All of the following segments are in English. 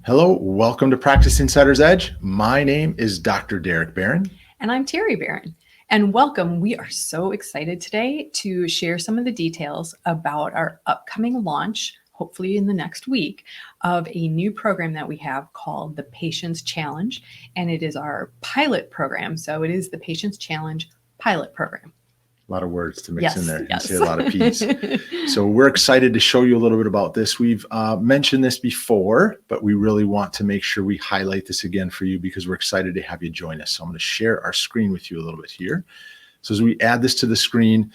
Hello, welcome to Practice Insider's Edge. My name is Dr. Derek Barron. And I'm Terry Barron. And welcome. We are so excited today to share some of the details about our upcoming launch, hopefully in the next week, of a new program that we have called the Patients Challenge. And it is our pilot program. So it is the Patients Challenge pilot program. A lot of words to mix in there and say a Yes. lot of P's. So we're excited to show you a little bit about this. We've mentioned this before, but we really want to make sure we highlight this again for you because we're excited to have you join us. So I'm going to share our screen with you a little bit here. So as we add this to the screen,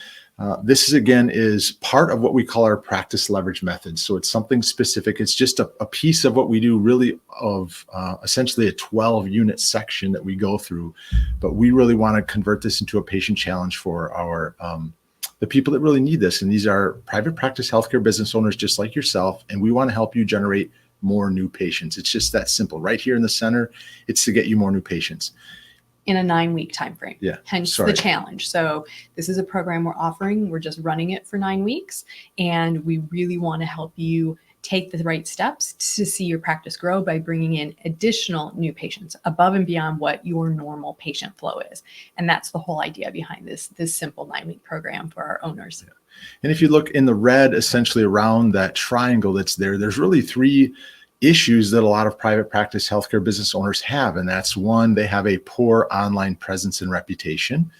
this is part of what we call our practice leverage method. So it's something specific. It's just a piece of what we do, really, of essentially a 12-unit section that we go through. But we really want to convert this into a patient challenge for our the people that really need this. And these are private practice healthcare business owners just like yourself. And we want to help you generate more new patients. It's just that simple. Right here in the center, it's to get you more new patients. In a 9-week time frame. Yeah. Hence the challenge. So this is a program we're offering. We're just running it for 9 weeks. And we really want to help you take the right steps to see your practice grow by bringing in additional new patients above and beyond what your normal patient flow is. And that's the whole idea behind this simple 9-week program for our owners. Yeah. And if you look in the red, essentially around that triangle that's there, there's really 3 issues that a lot of private practice healthcare business owners have. And that's one, they have a poor online presence and reputation.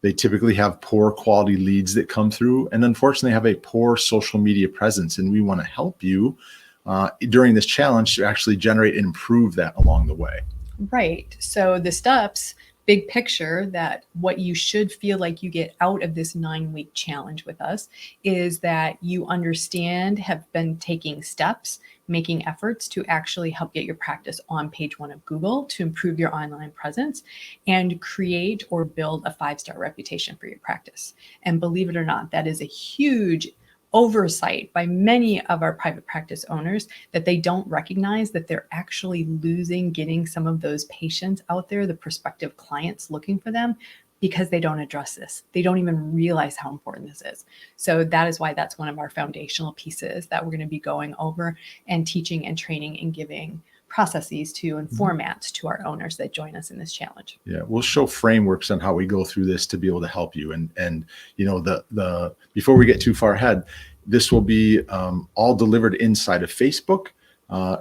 They typically have poor quality leads that come through, and unfortunately have a poor social media presence. And we want to help you during this challenge to actually generate and improve that along the way. Right. So the steps, big picture, that what you should feel like you get out of this 9-week challenge with us is that you understand, have been taking steps, making efforts to actually help get your practice on page 1 of Google to improve your online presence and create or build a 5-star reputation for your practice. And believe it or not, that is a huge oversight by many of our private practice owners, that they don't recognize that they're actually losing getting some of those patients out there, the prospective clients looking for them, because they don't address this. They don't even realize how important this is. So that is why that's one of our foundational pieces that we're going to be going over and teaching and training and giving processes to and formats to our owners that join us in this challenge. Yeah, we'll show frameworks on how we go through this to be able to help you. And you know, the before we get too far ahead, this will be all delivered inside of Facebook.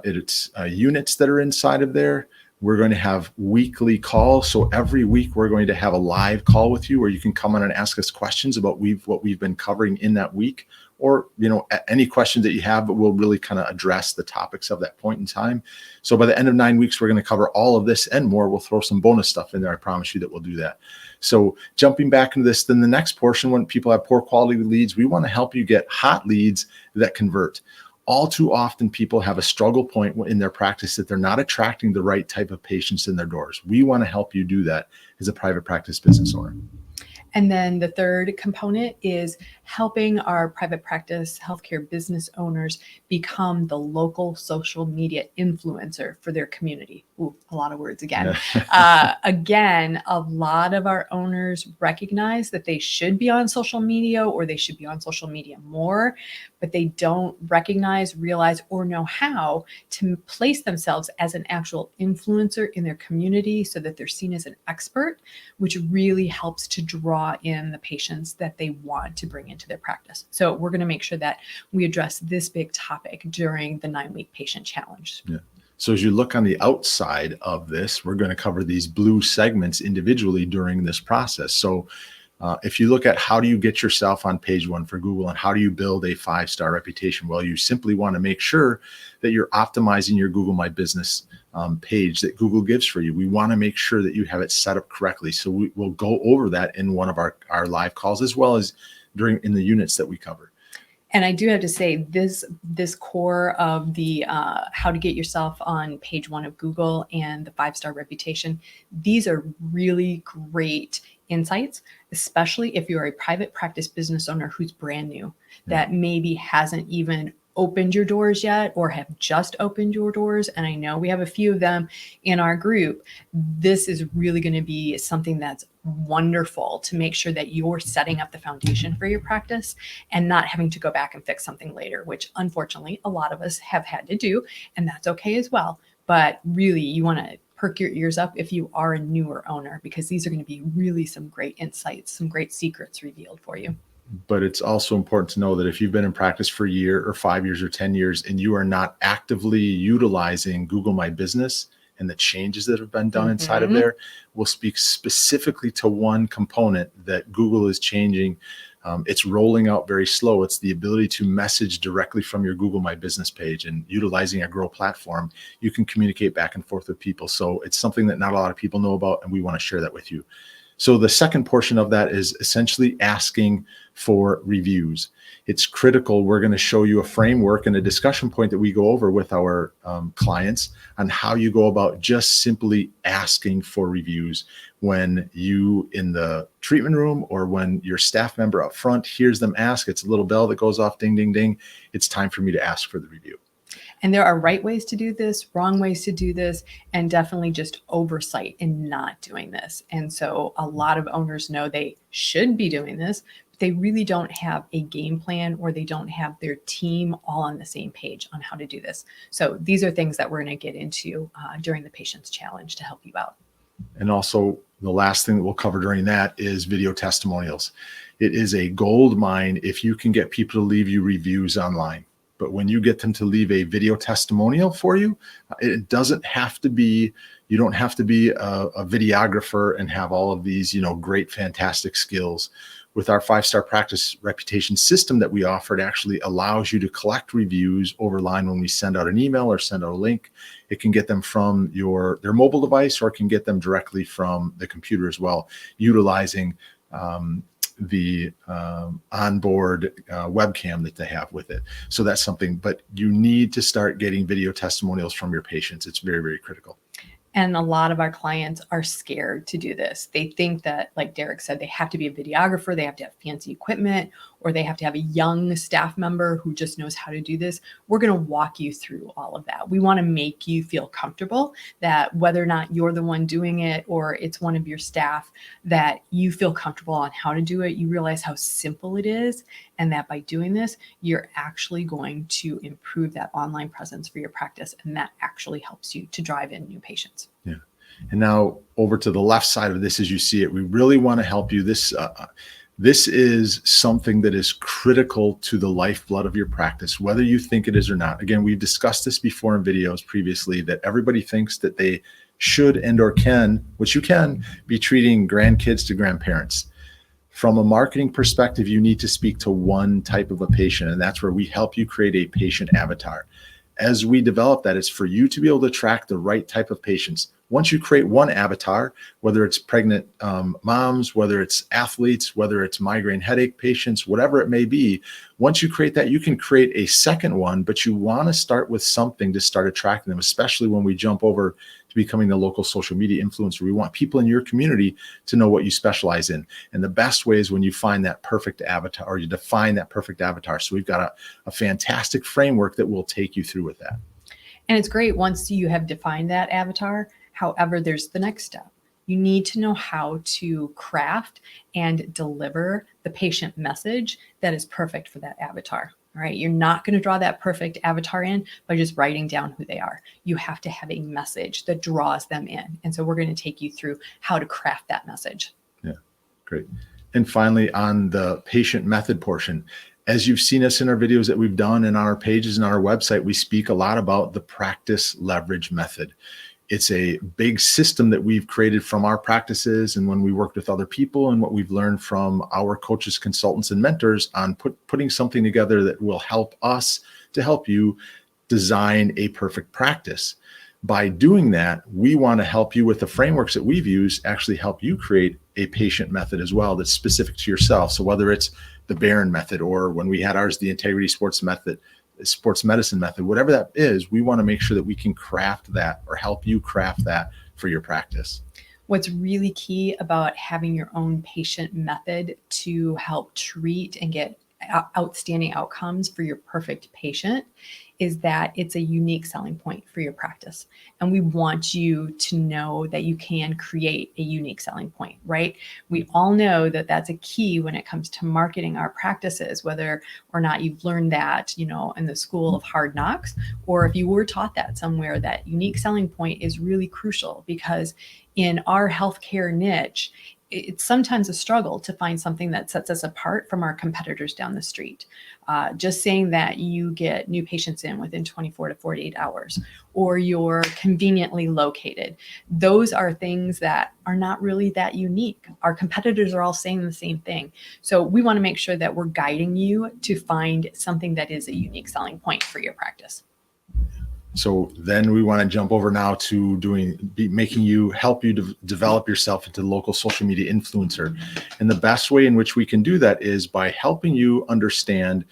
It's units that are inside of there. We're going to have weekly calls. So every week we're going to have a live call with you where you can come on and ask us questions about what we've been covering in that week, or, you know, any questions that you have, but we'll really kind of address the topics of that point in time. So by the end of 9 weeks, we're going to cover all of this and more. We'll throw some bonus stuff in there. I promise you that we'll do that. So jumping back into this, then the next portion, when people have poor quality leads, we want to help you get hot leads that convert. All too often, people have a struggle point in their practice that they're not attracting the right type of patients in their doors. We want to help you do that as a private practice business owner. And then the third component is helping our private practice healthcare business owners become the local social media influencer for their community. Ooh, a lot of words again. Again, a lot of our owners recognize that they should be on social media, or they should be on social media more, but they don't recognize, realize, or know how to place themselves as an actual influencer in their community so that they're seen as an expert, which really helps to draw in the patients that they want to bring into their practice. So we're going to make sure that we address this big topic during the 9-week patient challenge. Yeah. So as you look on the outside of this, we're going to cover these blue segments individually during this process. So if you look at how do you get yourself on page 1 for Google and how do you build a 5-star reputation? Well, you simply want to make sure that you're optimizing your Google My Business page that Google gives for you. We want to make sure that you have it set up correctly. So we'll go over that in one of our live calls, as well as in the units that we cover. And I do have to say, this core of the how to get yourself on page 1 of Google and the 5-star reputation, these are really great insights, especially if you're a private practice business owner who's brand new, that maybe hasn't even opened your doors yet or have just opened your doors, and I know we have a few of them in our group, this is really going to be something that's wonderful to make sure that you're setting up the foundation for your practice and not having to go back and fix something later, which unfortunately a lot of us have had to do, and that's okay as well. But really, you want to perk your ears up if you are a newer owner, because these are going to be really some great insights, some great secrets revealed for you. But it's also important to know that if you've been in practice for a year or 5 years or 10 years and you are not actively utilizing Google My Business and the changes that have been done inside of there, we'll speak specifically to one component that Google is changing. It's rolling out very slow. It's the ability to message directly from your Google My Business page, and utilizing a Grow platform, you can communicate back and forth with people. So it's something that not a lot of people know about, and we want to share that with you. So the second portion of that is essentially asking for reviews. It's critical. We're going to show you a framework and a discussion point that we go over with our clients on how you go about just simply asking for reviews when you in the treatment room or when your staff member up front hears them ask. It's a little bell that goes off, ding, ding, ding. It's time for me to ask for the review. And there are right ways to do this, wrong ways to do this, and definitely just oversight in not doing this. And so a lot of owners know they should be doing this, but they really don't have a game plan, or they don't have their team all on the same page on how to do this. So these are things that we're going to get into during the Patience Challenge to help you out. And also the last thing that we'll cover during that is video testimonials. It is a gold mine if you can get people to leave you reviews online. But when you get them to leave a video testimonial for you, it doesn't have to be, you don't have to be a videographer and have all of these, great, fantastic skills. With our 5-star practice reputation system that we offer, it actually allows you to collect reviews over line when we send out an email or send out a link. It can get them from their mobile device, or it can get them directly from the computer as well, utilizing the onboard webcam that they have with it. So that's something, but you need to start getting video testimonials from your patients. It's very, very critical. And a lot of our clients are scared to do this. They think that, like Derek said, they have to be a videographer, they have to have fancy equipment, or they have to have a young staff member who just knows how to do this. We're going to walk you through all of that. We want to make you feel comfortable that whether or not you're the one doing it or it's one of your staff, that you feel comfortable on how to do it. You realize how simple it is, and that by doing this, you're actually going to improve that online presence for your practice. And that actually helps you to drive in new patients. Yeah. And now over to the left side of this, as you see it, we really want to help you. This is something that is critical to the lifeblood of your practice, whether you think it is or not. Again, we've discussed this before in videos previously, that everybody thinks that they should and or can, which you can, be treating grandkids to grandparents. From a marketing perspective, you need to speak to one type of a patient, and that's where we help you create a patient avatar. As we develop that, it's for you to be able to track the right type of patients. Once you create one avatar, whether it's pregnant moms, whether it's athletes, whether it's migraine headache patients, whatever it may be, once you create that, you can create a second one, but you want to start with something to start attracting them, especially when we jump over to becoming the local social media influencer. We want people in your community to know what you specialize in. And the best way is when you find that perfect avatar, or you define that perfect avatar. So we've got a fantastic framework that will take you through with that. And it's great once you have defined that avatar. However, there's the next step. You need to know how to craft and deliver the patient message that is perfect for that avatar. All right. You're not going to draw that perfect avatar in by just writing down who they are. You have to have a message that draws them in. And so we're going to take you through how to craft that message. Yeah, great. And finally, on the patient method portion, as you've seen us in our videos that we've done and on our pages and on our website, we speak a lot about the practice leverage method. It's a big system that we've created from our practices and when we worked with other people, and what we've learned from our coaches, consultants, and mentors on putting something together that will help us to help you design a perfect practice. By doing that, we want to help you with the frameworks that we've used, actually help you create a patient method as well that's specific to yourself. So whether it's the Barron method, or when we had ours, the Integrity Sports method, sports medicine method, whatever that is, we want to make sure that we can craft that or help you craft that for your practice. What's really key about having your own patient method to help treat and get outstanding outcomes for your perfect patient is that it's a unique selling point for your practice. And we want you to know that you can create a unique selling point, right? We all know that that's a key when it comes to marketing our practices, whether or not you've learned that, in the school of hard knocks, or if you were taught that somewhere. That unique selling point is really crucial, because in our healthcare niche, it's sometimes a struggle to find something that sets us apart from our competitors down the street. Just saying that you get new patients in within 24 to 48 hours, or you're conveniently located. Those are things that are not really that unique. Our competitors are all saying the same thing. So we want to make sure that we're guiding you to find something that is a unique selling point for your practice. So then we want to jump over now to help you develop yourself into local social media influencer. And the best way in which we can do that is by helping you understand,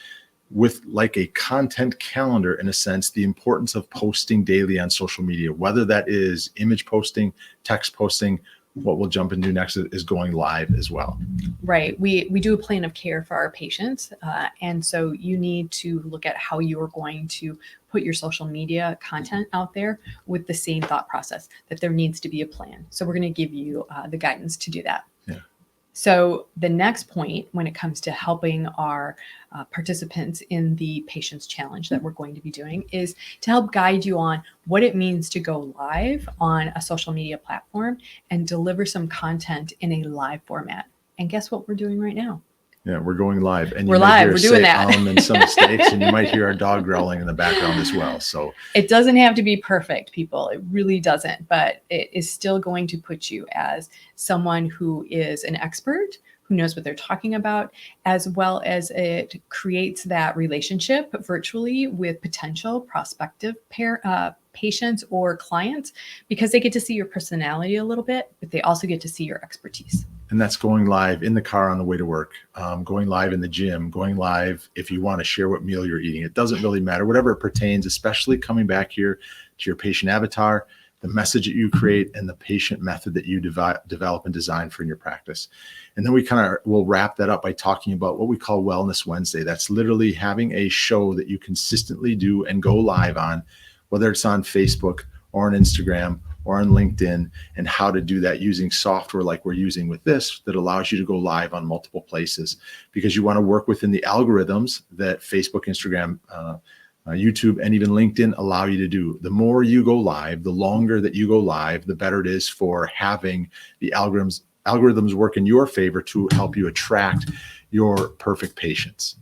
with like a content calendar in a sense, the importance of posting daily on social media, whether that is image posting, text posting. What we'll jump into next is going live as well. Right. We do a plan of care for our patients. And so you need to look at how you are going to put your social media content out there with the same thought process, that there needs to be a plan. So we're going to give you the guidance to do that. Yeah. So the next point, when it comes to helping our participants in the Patients Challenge that we're going to be doing, is to help guide you on what it means to go live on a social media platform and deliver some content in a live format. And guess what we're doing right now? Yeah, we're going live, and we're live. We're doing that, and some mistakes, and you might hear our dog growling in the background as well. So it doesn't have to be perfect, people. It really doesn't, but it is still going to put you as someone who is an expert, who knows what they're talking about, as well as it creates that relationship virtually with potential prospective patients or clients, because they get to see your personality a little bit, but they also get to see your expertise. And that's going live in the car on the way to work, going live in the gym, going live if you want to share what meal you're eating. It doesn't really matter, whatever it pertains, especially coming back here to your patient avatar, the message that you create, and the patient method that you develop and design for your practice. And then we'll wrap that up by talking about what we call Wellness Wednesday. That's literally having a show that you consistently do and go live on, whether it's on Facebook or on Instagram or on LinkedIn, and how to do that using software like we're using with this that allows you to go live on multiple places, because you want to work within the algorithms that Facebook, Instagram, YouTube, and even LinkedIn allow you to do. The more you go live, the longer that you go live, the better it is for having the algorithms work in your favor to help you attract your perfect patients.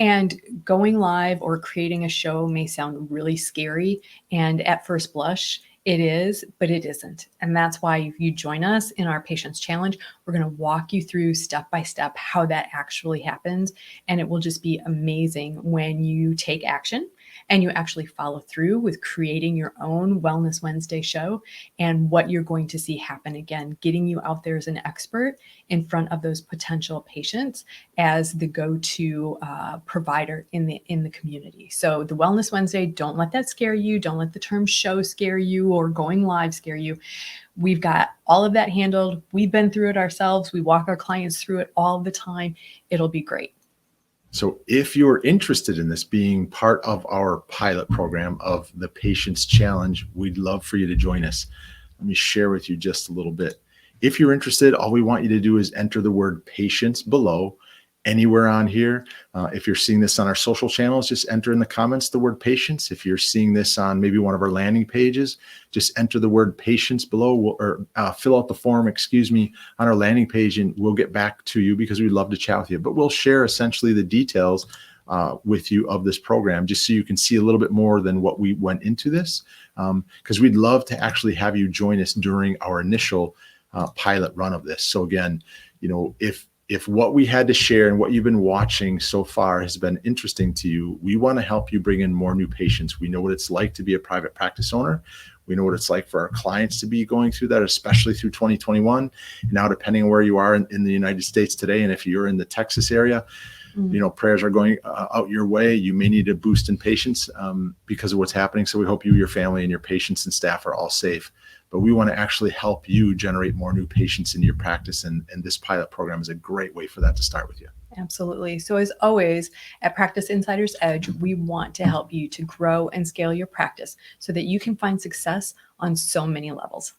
And going live or creating a show may sound really scary, and at first blush, it is, but it isn't. And that's why if you join us in our Patients Challenge, we're going to walk you through step by step how that actually happens. And it will just be amazing when you take action and you actually follow through with creating your own Wellness Wednesday show, and what you're going to see happen, again, getting you out there as an expert in front of those potential patients as the go-to provider in the community. So the Wellness Wednesday, don't let that scare you. Don't let the term show scare you or going live scare you. We've got all of that handled. We've been through it ourselves. We walk our clients through it all the time. It'll be great. So if you're interested in this being part of our pilot program of the Patients Challenge, we'd love for you to join us. Let me share with you just a little bit. If you're interested, all we want you to do is enter the word patients below anywhere on here. If you're seeing this on our social channels, just enter in the comments the word patients. If you're seeing this on maybe one of our landing pages, just enter the word patients below, or fill out the form, on our landing page, and we'll get back to you, because we'd love to chat with you. But we'll share essentially the details with you of this program, just so you can see a little bit more than what we went into this, because we'd love to actually have you join us during our initial pilot run of this. So again, if what we had to share and what you've been watching so far has been interesting to you, we want to help you bring in more new patients. We know what it's like to be a private practice owner. We know what it's like for our clients to be going through that, especially through 2021. Now, depending on where you are in the United States today, and if you're in the Texas area, prayers are going out your way. You may need a boost in patients because of what's happening. So we hope you, your family, and your patients and staff are all safe. But we want to actually help you generate more new patients in your practice. And this pilot program is a great way for that to start with you. Absolutely. So, as always, at Practice Insider's Edge, we want to help you to grow and scale your practice so that you can find success on so many levels.